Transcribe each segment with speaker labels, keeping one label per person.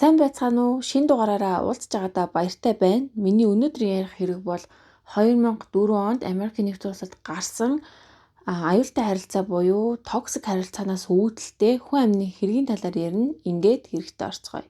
Speaker 1: Сайн байцгаана уу? Шинэ дугаараараа уулзж байгаадаа баяртай байна. Миний өнөөдрийн ярих хэрэг бол 2004 онд Америкийн нэгдсэн улсад гарсан аюултай харилцаа буюу токсик харилцаанаас үүдэлтэй хүн амны хэргийн талаар ярина. Ингээд хэрэгтэй орцгоё.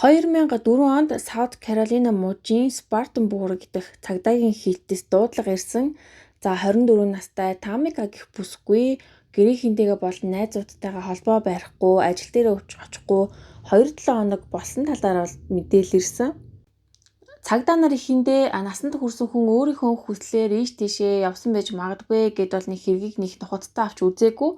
Speaker 1: 2004 онд Саут Каролина мужийн Спартенбург дэх цагдаагийн хилтэс дуудлага ирсэн. 24 настай Тамика гэх бүсгүй гэрийнхэнтэйгээ болон найзуудтайгаа холбоо барихгүй, ажил дээрээ очихгүй 2-7 хоног болсон талаар бол мэдээлэл ирсэн. Цагдаа нар ихэндээ насанд хүрсэн хүн өөрийнхөө хүслээр ийш тийшээ явсан байж магадгүй гэд бол нэг хэргийг нэг нухацтай авч үзээгүй.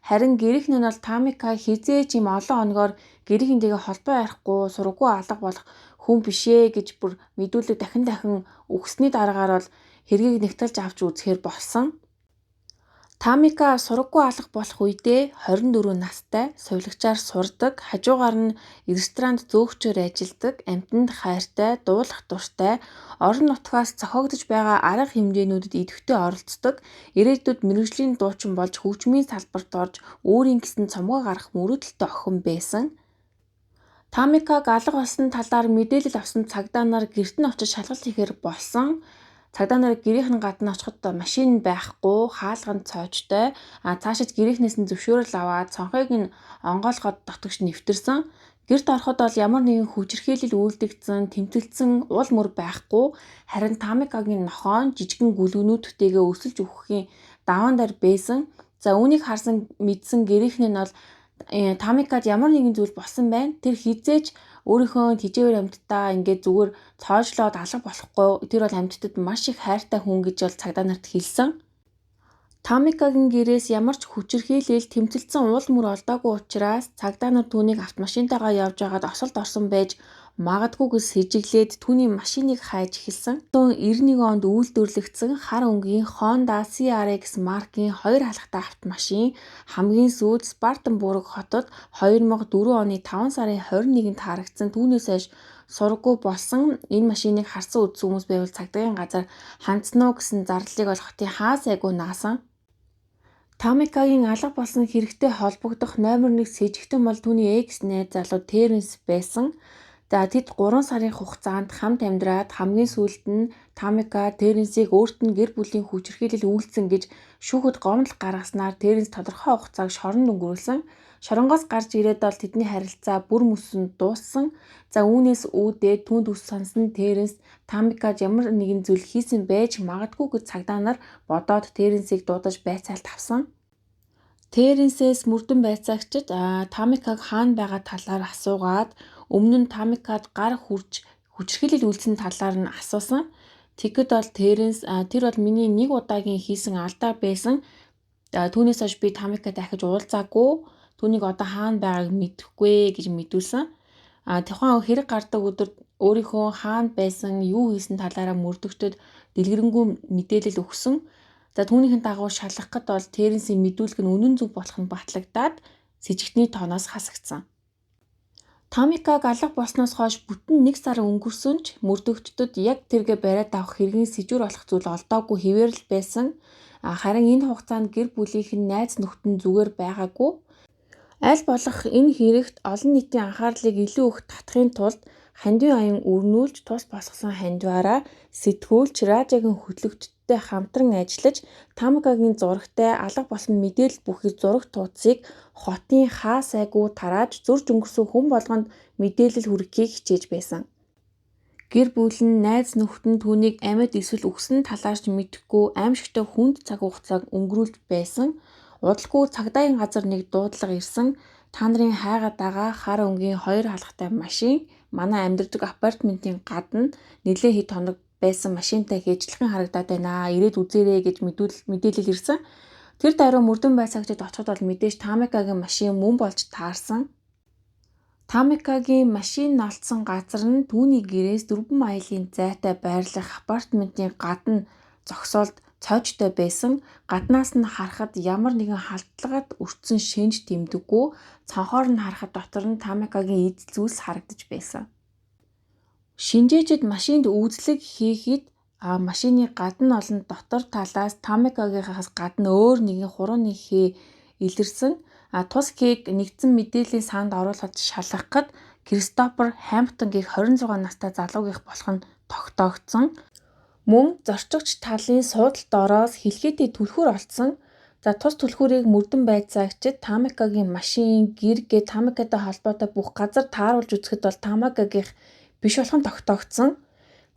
Speaker 1: Харин гэрийнх нь бол Тамика хизээч юм олон хоногоор гэрийнхэнтэйгээ холбоо ярихгүй, сургуу алга болох хүн бишээ гэж бүр мэдүүлэг дахин өгсөний дараагаар бол хэргийг нэгтэлж авч үзэхээр болсон. Тамика сургуу алга болох үедээ 24 настай, сувилагчаар сурдаг, хажуугаар нь ресторанд зөөгчөөр ажилладаг, амьтанд хайртай, дуулах дуртай, орон нутгаас зохиогдож байгаа арга хэмжээнүүдэд идэвхтэй оролцдог, ирээдүйд мэргэжлийн дуучин болж хөгжмийн салбарт орж өөрийн гэсэн цомгоо гаргах мөрөөдөлтэй охин байсан. Тамикаг алга болсон талаар мэдээлэл авсан цагдаа нар гэрт нь очиж шалгалт хийхээр болсон. Цагдаа нар гэрийнх нь гадна очиход машин байхгүй, хаалганд цоочтой, цаашид гэрийнхнээс нь зөвшөөрөл аваад цонхыг нь онгойлгоод дотогш нэвтэрсэн. Гэрт ороход бол ямар нэгэн хүчирхийлэл үйлдэгдсэн, тэмцэлсэн уул мөр байхгүй, харин Тамикагийн нохоо нь жижигэн гүлгэнүүдтэйгээ өсөлж өгөхийн даваан дээр байсан. За үүнийг харсан мэдсэн гэрийнх нь бол Тамикад ямар нэгэн зүйл болсон байна. Тэр хизээч өөрийнхөө тижээвэр амьтдаа ингээд зүгээр цоожлоод алга болохгүй. Тэр бол амьтдад маш их хайртай хүн гэж бол цагдаа нарт хэлсэн. Тамикагийн гэрээс ямар ч хүчирхийлэл тэмцэлсэн уул мөр олдоогүй учраас цагдаа нар түүнийг автомашинтайгаа явж байгаад осолд орсон байж магадгүйгээс сэжиглээд түүний машиныг хайж эхэлсэн. 1991 онд үйлдвэрлэгдсэн хар өнгийн Honda CRX маркийн 2 халахтай автомашин хамгийн сүүлд Спартенбург хотод 2004 оны 5 сарын 21-нд харагдсан. Түүнээс хойш сургуу болсон. Энэ машиныг харсан үзсэн хүмүүс байвал цагдаагийн газар хандсан уу гэсэн зарлалыг бол хотын хаа сайгүй наасан. Тамикагийн алга болсон хэрэгтэй холбогдох номер 1 сэжигтэн бол түүний экс найз залуу Теренс байсан. За тэд 3 сарын хугацаанд хамт амьдраад хамгийн сүүлд нь Тамика Теренсийг өөрт нь гэр бүлийн хүчирхийлэл үйлдсэн гэж шүүхэд гомдол гаргаснаар Теренс тодорхой хугацааг шоронд өнгөрүүлсэн. Шоронгоос гарч ирээд бол тэдний харилцаа бүр мөсөнд дууссан. За үүнээс үүдээ түнд ус сонсон Теренс Тамикад ямар нэгэн зүйл хийсэн байж магадгүй гэж цагдаа нар бодоод Теренсийг дуудаж байцаалт авсан. Теренсээс мөрдөн байцаагчид Тамикаг хаана байгаа талаар асуугаад өмнө нь Тамикад гар хүрж хүчирхийлэл үйлдсэн талаар нь асуусан. Тэгэхэд бол Теренс тэр бол миний нэг удаагийн хийсэн алдаа байсан. Түүнээс хойш би Тамикад дахиж уулзаагүй. Түүнийг одоо хаана байгааг мэдэхгүй гэж мэдүүлсэн. Тухайн хэрэг гардаг өдөр өөрийнхөө хаана байсан, юу хийсэн талаараа мөрдөгчдөд дэлгэрэнгүй мэдээлэл өгсөн. За түүнийхэн дагуу шалгахад бол Теренсийн мэдүүлэг нь үнэн зөв болох нь батлагдаад сэжигтний тооноос хасагдсан. Тамикаг алга болсноос хойш бүтэн 1 сар өнгөрсөн ч мөрдөгчдөд яг тэргээ бариад авах хэргийн сэжүүр болох зүйл олдоогүй хэвээр л байсан. Харин энэ хугацаанд гэр бүлийнх нь найз нөхдөд зүгээр байгаагүй. Аль болох энэ хэрэгт олон нийтийн анхаарлыг илүү их татахын тулд хандив аян өрнүүлж тус босгосон хандиваараа сэтгүүлч радиогийн хөтлөгчдтэй хамтран ажиллаж Тамикагийн зурагтай алга болсон мэдээлэл бүхий зураг туудсыг хотын хаа сайгүй тарааж зурж өнгөрсөн хүн болгонд мэдээлэл хүргэхийг хичээж байсан. Гэр бүл нь найз нөхдөд нь түүнийг амьд эсвэл өгсөн талаарч мэдэхгүй аимшигтай хүнд цаг хугацааг өнгөрүүлж байсан. Удалгүй цагдаагийн газар нэг дуудлага ирсэн. Та нарын хайгаад байгаа хар өнгийн 2 халахтай машин манай амьдардаг апартментын гадна нэлээд хэд хоног байсан машинтай хийжлэхэн харагдаад байна. Ирээд үзээрэй гэж мэдээлэл ирсэн. Тэр даруй мөрдөн байцаагчид очиход бол мэдээж Тамикагийн машин мөн болж таарсан. Тамикагийн машин алдсан газар нь түүний гэрээс 4 маилийн зайтай байрлах апартментын гадна зогсоолд цоочтой байсан. Гаднаас нь харахад ямар нэгэн халдлагад өртсөн шинж тэмдэггүй. Цонхоор нь харахад дотор нь Тамикагийн эд зүйлс харагдаж байсан. Шинжээчид машинд үзлэг хийхэд машины гадна болон дотор талаас Тамикагийнхаас гадна өөр нэгэн хурууны хээ илэрсэн. Тус хээг нэгдсэн мэдээллийн санд оруулахад шалгахад Кристофер Хамптонгийг 26 настай залуугийнх болох нь тогтоогдсон. Мөн зорчигч талын суудал доороос хэлхээтэй түлхүүр олдсон. За тус түлхүүрийг мөрдөн байцаагчид Тамикагийн машин, гэр гээ Тамикатай холбоотой бүх газар тааруулж үзэхэд бол Тамикагийнх биш болох нь тогтоогдсон.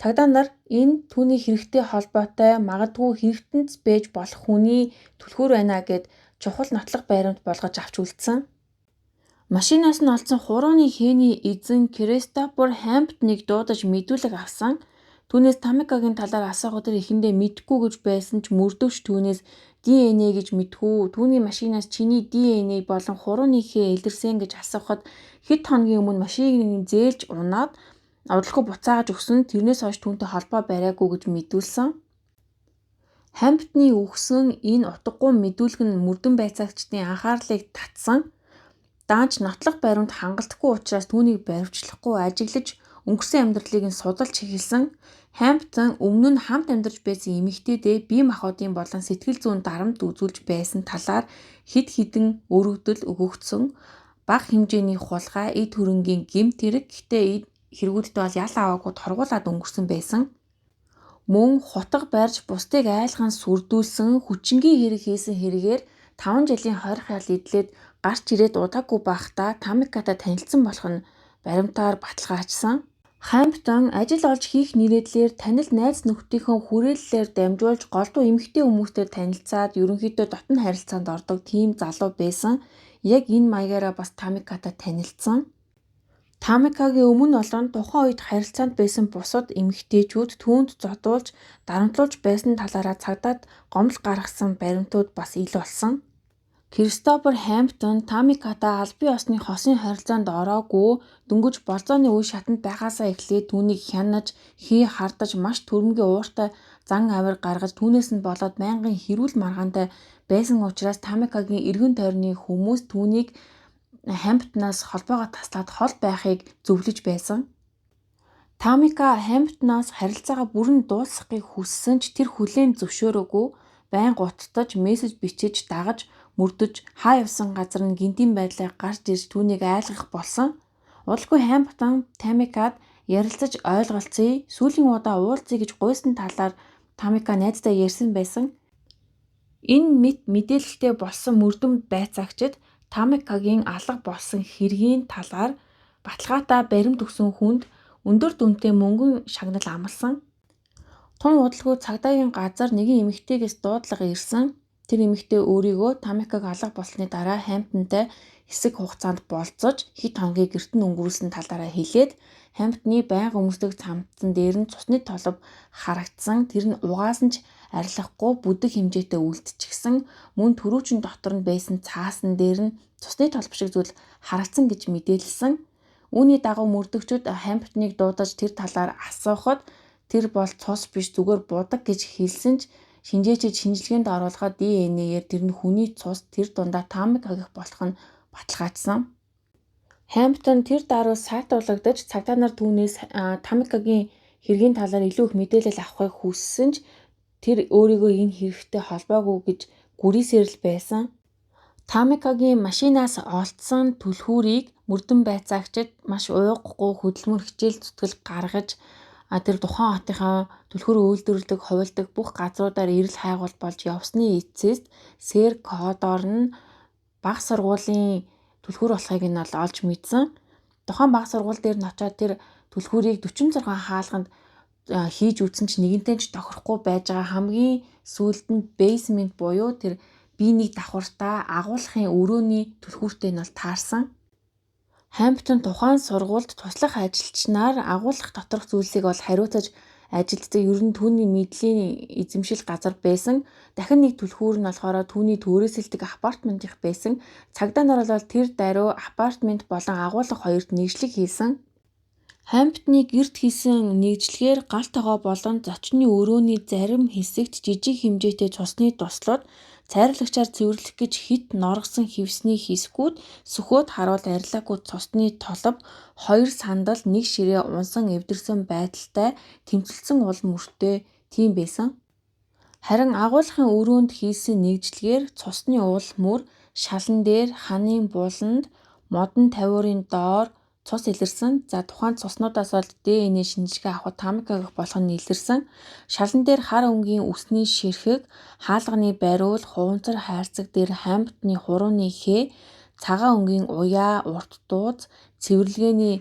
Speaker 1: Цагдаа нар энэ түүний хэрэгтэй холбоотой магадгүй хэрэгтэнц байж болох хүний түлхүүр байна гэд чухал нотлох баримт болгож авч үлдсэн. Машинаас нь олдсон хурууны хээний эзэн Кристофер Хамптоныг дуудаж мэдүүлэг авсан. Түүнээс Тамикагийн талаар асуухад эхэндээ мэдэхгүй гэж байсан ч мөрдөгч түүнээс ДНА гэж мэдхүү, түүний машинаас чиний ДНА болон хурууны хээ илэрсэн гэж асуухад хэд хоногийн өмнө машиныг зээлж унаад удалгүй буцааж өгсөн, тэрнээс хойш түүнтэй холбоо бариагүй гэж мэдүүлсэн. Хамптны өгсөн энэ утгагүй мэдүүлэг нь мөрдөн байцаагчдын анхаарлыг татсан. Даанч нотлох баримт хангалтгүй учраас түүнийг баривчлахгүй ажиглаж өнгөрсөн амьдралыг нь судалж эхэлсэн. Хамптон өмнө нь хамт амьдарч байсан эмэгтэйдээ бие махбодын болон сэтгэл зүйн дарамт үзүүлж байсан талаар хэд хэдэн өргөдөл өгөгдсөн. Бага хэмжээний хулгай, эд хөрөнгийн гэмт хэрэг, гэхдээ эд хэрэгүүдтэй бол ял аваагүй торгуулад өнгөрсөн байсан. Мөн хутга барьж бусдыг айлхан сүрдүүлсэн, хүчингийн хэрэг хийсэн хэрэгээр 5 жилийн хорих ял идлээд гарч ирээд удаагүй байхдаа Тамикатай танилцсан болох нь баримтаар баталгаажсан. Хамптон ажил олж хийх нэрээдлээр танил найз нөхдийнхөө хүрээллээр дамжуулж голдуу эмэгтэй хүмүүстэй танилцаад ерөнхийдөө дотн харилцаанд ордог тийм залуу байсан. Яг энэ маягаараа бас Тамикатай танилцсан. Тамикагийн өмнө олон тухайн үед харилцаанд байсан бусад эмэгтэйчүүд түүнд зодуулж, дарамтлуулж байсан талаараа цагдаад гомдол гаргасан баримтууд бас ил болсон. Кристофер Хамптон Тамикатай аль бие усны хосын харилцаанд ороогүй дөнгөж болзооны үе шатанд байгаасаа эхлээд түүнийг хянаж, хий хардаж маш түрэмгийн ууртай зан авир гаргаж түүнээс нь болоод байнгын хэрүүл маргаантай байсан учраас Тамикагийн эргэн тойрны хүмүүс түүнийг Хамптнаас холбоогоо таслаад хол байхыг зөвлөж байсан. Тамика Хамптнаас харилцаагаа бүрэн дуусгахыг хүссэн ч тэр хүлээн зөвшөөрөөгүй, байнга уттаж, мессеж бичиж, дагаж, мөрдөж, хаа явсан газар нь гинтийн байдлаар гарч ирж түүнийг айлгах болсон. Удалгүй Хамптон Тамикад ярилцаж ойлголцъя, сүүлийн удаа уулзъя гэж гуйсан талаар Тамика найзтай ярьсан байсан. Энэ мэдээлэлтэй болсон мөрдөн байцаагчид Тамикагийн алга болсон хэргийн талаар баталгаатай баримт өгсөн хүнд өндөр дүнтэй мөнгөн шагнал амласан. Тун удалгүй цагдаагийн газар нэгэн эмэгтэйгээс дуудлага ирсэн. Тэр эмэгтэй өөрийгөө Тамикаг алга болсны дараа Хамптонтай хэсэг хугацаанд болцож хэд хоногийг гэрт нь өнгөрүүлсэн талаараа хэлээд Хамптны байнга өмсдөг цамцсан дээр нь цусны толб харагдсан. Тэр нь угаасан ч арилгахгүй бүдэг хэмжээтэй үлдчихсэн. Мөн түрүүчэн дотор нь байсан цаасан дээр нь цусны толб шиг зүйл харагдсан гэж мэдээлсэн. Үүний дагуу мөрдөгчид Хамптныг дуудаж тэр талаар асуухад тэр бол цус биш зүгээр будаг гэж хэлсэн ч шинжээчид шинжилгээнд оруулахад ДНА-ээр тэр нь хүний цус, тэр дундаа Тамикагийнх болох нь баталгаажсан. Хамптон тэр даруй сайтуулагдаж цагдаа нар түүнээс Тамикагийн хэргийн талаар илүү их мэдээлэл авахыг хүссэн ч тэр өөрийгөө энэ хэрэгтэй холбоогүй гэж гүрийсээр л байсан. Тамикагийн машинаас олдсон түлхүүрийг мөрдөн байцаагчид маш уугахгүй хөдөлмөр хичээл зүтгэл гаргаж тэр тухайн хотынхаа түлхүүрийг үйлдвэрлэдэг, хувилдаг бүх газруудаар ирэл хайгуул болж явсны эцэст сэр кодоор нь бага сургуулийн түлхүүр болохыг нь бол олж мэдсэн. Тухайн бага сургууль дээр нь очиод тэр түлхүүрийг 46 хаалганд хийж үзсэн ч нэгэнтээ ч тохирохгүй байж байгаа. Хамгийн сүүлд нь basement буюу тэр биений давхартаа агуулгын өрөөний түлхүүртэй нь бол таарсан. Хамптон тухайн сургуульд туслах ажилчнаар агуулгах доторх зүйлсийг бол хариуцаж ажилддаг. Ер нь түүний мэдлийн эзэмшил газар байсан. Дахин нэг түлхүүр нь болохоор түүний төрөөсөлдөг апартментийнх байсан. Цагдаа нар бол тэр даруй апартмент болон агуулга хоёрт нэгжлэг хийсэн. Хамптны гэрт хийсэн нэгжлэгээр гал тогоо болон зочны өрөөний зарим хэсэгт жижиг хэмжээтэй цусны туслууд цайрлагчаар цэвэрлэх гэж хит норгосон хевсний хэсгүүд, сөхөөд харуул арилаагүй цусны толб, 2 сандал, 1 ширээ унсан эвдэрсэн байдалтай тэмцэлсэн ул мөртэй тийм байсан. Харин агуулгын өрөөнд хийсэн нэгжлэгээр цусны уул мөр, шалан дээр, ханын буланд, модон тавиурын доор, цус илэрсэн. За тухайн цуснуудаас бол ДНХ шинжилгээ авахд Тамика гэх болгон нь илэрсэн. Шалан дээр хар өнгийн үсний ширхэг, хаалганы бариул, хуванцар хайрцаг дээр хамтны хурууны хээ, цагаан өнгийн уяа, урт дууз, цэвэрлэгээний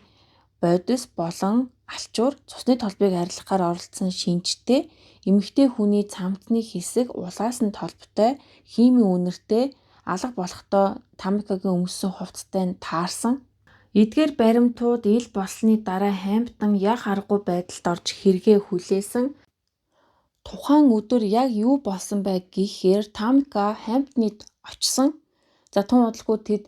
Speaker 1: бодис болон алчуур цусны толбыг арилгахаар оролцсон шинжтэй эмэгтэй хүний цамцны хэсэг улаас нь толботой, химийн үнэртэй алга болохдоо Тамикагийн өмссөн хувцастай нь таарсан. Эдгээр баримтууд ил болсны дараа Хамптон яг аргагүй байдалд орж хэрэгээ хүлээсэн. Тухайн өдөр яг юу болсон бэ гэхээр Тамика Хамптонд очсон. За тун удалгүй тэд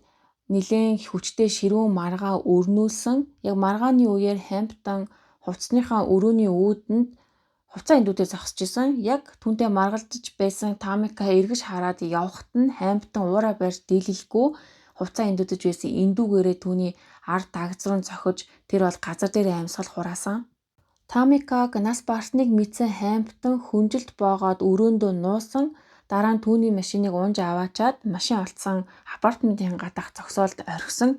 Speaker 1: нэлээд хүчтэй ширүүн маргаа өрнүүлсэн. Яг маргааны үеэр Хамптон хувцсныхаа өрөөний үүдэнд хувцас эндүүдээ зогсож исэн. Яг түүнтэй маргалдаж байсан Тамика эргэж хараад явхад нь Хамптон уураа барьж дийлэлгүй хувцас эндүүдэж байсан эндүүгээрээ түүний ард дагзрын цохиж тэр бол газар дээр амьсгал хураасан. Тамикаг нас барсныг мэдсэн Хамптон хүнжилт боогоод өрөөндөө нуусан. Дараа нь түүний машиныг унж аваачаад машин олдсон апартментын гадаах зогсоолд орхисон.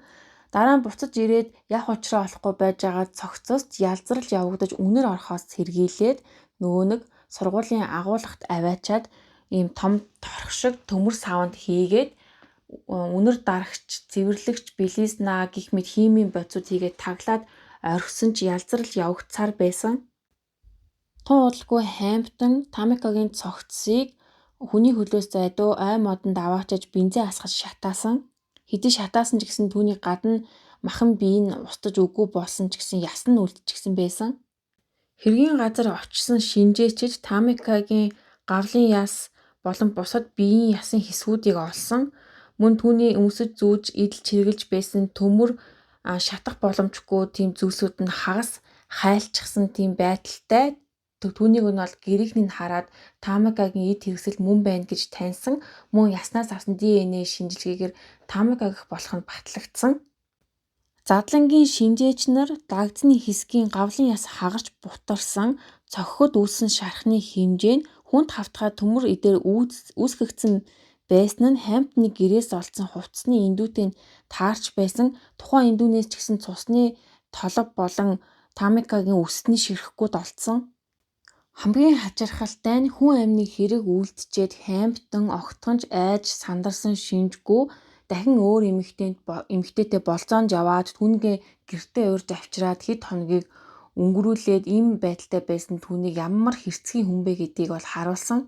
Speaker 1: Дараа нь буцаж ирээд явах учраа олохгүй байж байгаа цогцост ялзралж явагдаж үнэр орхоос сэргийлээд нөгөө нэг сургуулийн агуулгад аваачаад ийм том торх шиг төмөр савнд хийгээд үнэр дарагч, цэвэрлэгч, билизнаа гэх мэт химийн бодисууд хийгээд таглаад орхисон ч ялзралж явагдсаар байсан. Тун удалгүй Хамптон Тамикагийн цогцсыг хүний хөлөөс зайдуу ой модонд аваачиж бензин асгаж шатаасан. Хэдий шатаасан ч гэсэн түүний гадна махан бие нь устж үгүй болсон ч гэсэн яс нь үлдчихсэн байсан. Хэргийн газар очсон шинжээчид Тамикагийн гавлын яс болон бусад биеийн ясын хэсгүүдийг олсон. Мөн түүний өмсөж зүүж идэл чиргэлж байсан төмөр шатах боломжгүй тийм зүйлсүүд нь хагас хайлтчихсан тийм байдалтай. Түүнийг нь бол гэрийнх нь хараад Тамикагийн эд хэрэгсэл мөн байна гэж таньсан. Мөн яснаас авсан ДНХ шинжилгээгээр Тамика гэх болох нь батлагдсан. Задлангийн шинжээч нар дагдсны хэсгийн гавлын яс хагарч бутарсан цохиход үүссэн шархны хэмжээ нь хүнд хавтгай төмөр эдээр үүсгэгдсэн байсан нь Хамптны гэрээс олдсон хувцсны эндүүтэй нь таарч байсан. Тухайн эндүүнээс ч гэсэн цусны толб болон Тамикагийн үсний ширхгүүд олдсон. Хамгийн хачирхалтай нь хүн амныг хэрэг үйлдчихэд Хамптон огтхонч айж сандарсан шинжгүй дахин өөр эмэгтэйтэй болцоонд яваад түүнгээ гэртээ урьж авчираад хэд хоногийг өнгөрүүлээд ийм байдалтай байсан түүнийг ямар хэрцгий хүн бэ гэдгийг бол харуулсан.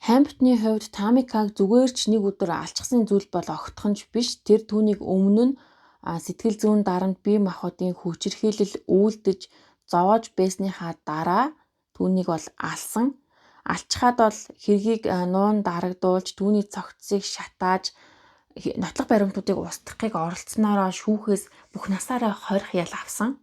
Speaker 1: Хамптны хувьд Тамикаг зүгээр ч нэг өдөр алчсан зүйл бол огтхонч биш. Тэр түүнийг өмнө нь сэтгэл зүйн дарамт бие махбодын хүчирхийлэл үйлдэж зовоож байсныхаа дараа түүнийг бол алсан. Алчхаад бол хэргийг нуун дарагдуулж түүний цогцсыг шатааж нотлох баримтуудыг устгахыг оролцсноороо шүүхээс бүх насаараа хорих ял авсан.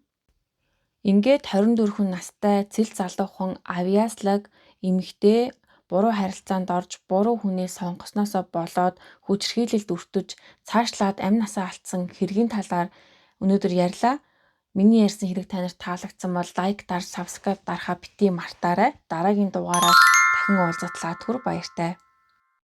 Speaker 1: Ингээд 24 настай цэл залуухан Авьяслаг эмэгтэй буруу харилцаанд орж буруу хүнээс сонгосноосоо болоод хүчирхийлэлд өртөж цаашлаад амь насаа алдсан хэргийн талаар өнөөдөр ярьлаа. Миний ярьсан хэрэг танарт таалагдсан бол лайк дар, сабскрайб дарахаа бити мартаарай. Дараагийн дугаараар дахин уулзтлаа. Түр баяртай.